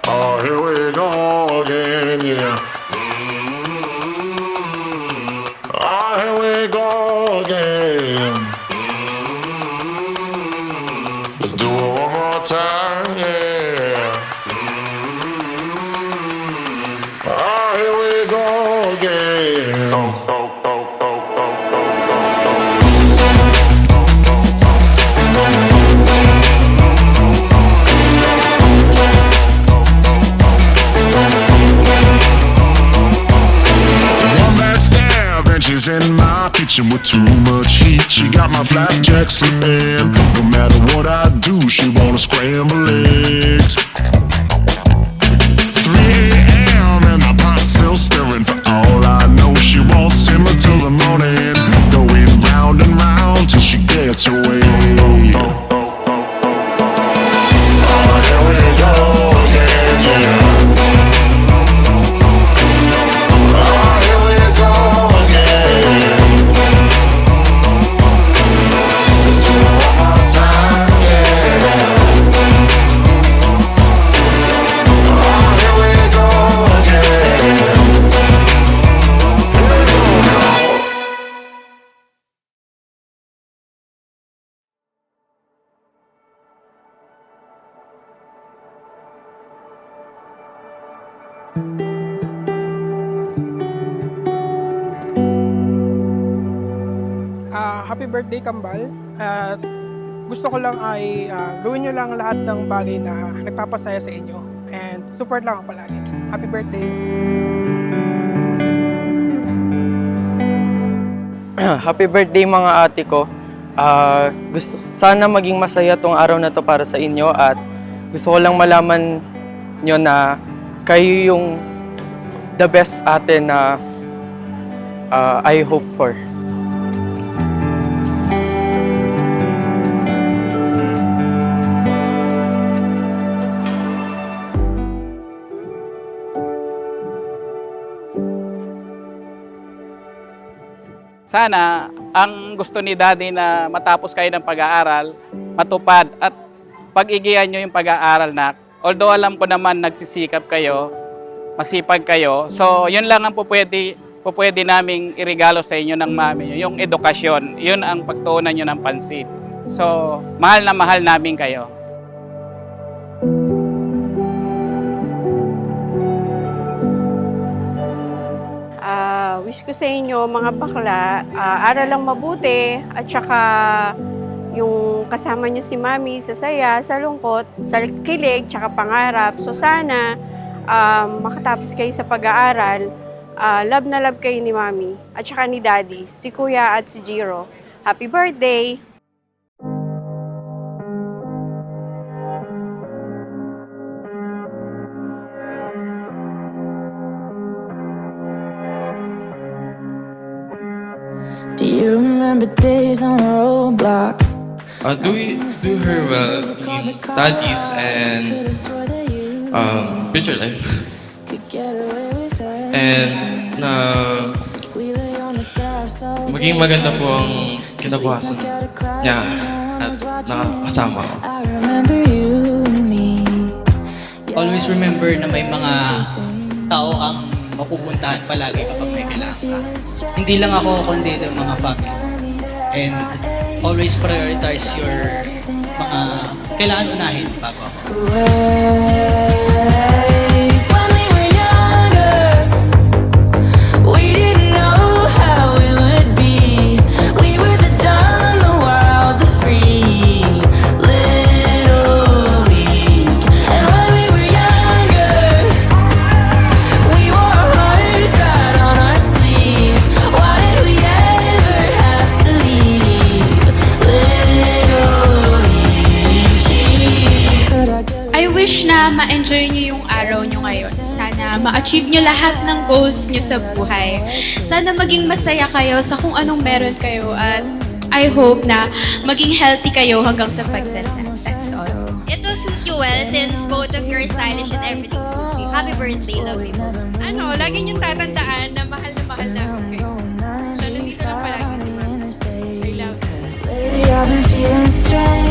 Oh, here we go again, yeah. Oh, here we go again. Let's do it one more time, yeah. Oh, here we go again. Oh, oh, oh, oh, oh, oh, she's in my kitchen with too much heat. She got my flapjack slipping. No matter what I do, she wanna scramble eggs. 3 a.m. and the pot's still stirring. For all I know, she won't simmer till the morning. Going round and round till she gets her way. Oh, here we go again, yeah. Happy birthday, Kambal. At gusto ko lang ay gawin nyo lang lahat ng bagay na nagpapasaya sa inyo. And support lang ako palagi. Happy birthday! Happy birthday mga ate ko. Sana maging masaya tong araw na to para sa inyo at gusto ko lang malaman nyo na kayo yung the best ate na I hope for. Sana ang gusto ni Daddy na matapos kayo ng pag-aaral, matupad at pag-igihan nyo yung pag-aaral na. Although alam ko naman nagsisikap kayo, masipag kayo, so yun lang ang pupwede naming irigalo sa inyo ng mami nyo, yung edukasyon. Yun ang pagtuunan nyo ng pansin. So mahal na mahal namin kayo. Wish ko sa inyo mga bakla, aral lang mabuti at saka yung kasama nyo si Mami sa saya, sa lungkot, sa kilig, tsaka pangarap. So sana makatapos kayo sa pag-aaral, love na love kayo ni Mami at saka ni Daddy, si Kuya at si Jiro. Happy birthday! Do you remember days on a roadblock? Do her well in studies and future life. And maging maganda po ang kinabukasan niya at nakakasama ko. Always remember na may mga tao ang mapupuntahan palagi kapag may kailangan ka. Hindi lang ako, kundi ng mga family. And always prioritize your mga kailangan unahin bago ako. Wish na ma-enjoy nyo yung araw nyo ngayon. Sana ma-achieve nyo lahat ng goals nyo sa buhay. Sana maging masaya kayo sa kung anong meron kayo at I hope na maging healthy kayo hanggang sa pagtanda. That's all. It will suit you well since both of you are stylish and everything suits you. Happy birthday, love you. Lagi niyong tatandaan na mahal namin kayo. So, nandito lang palagi si Mami. I love you.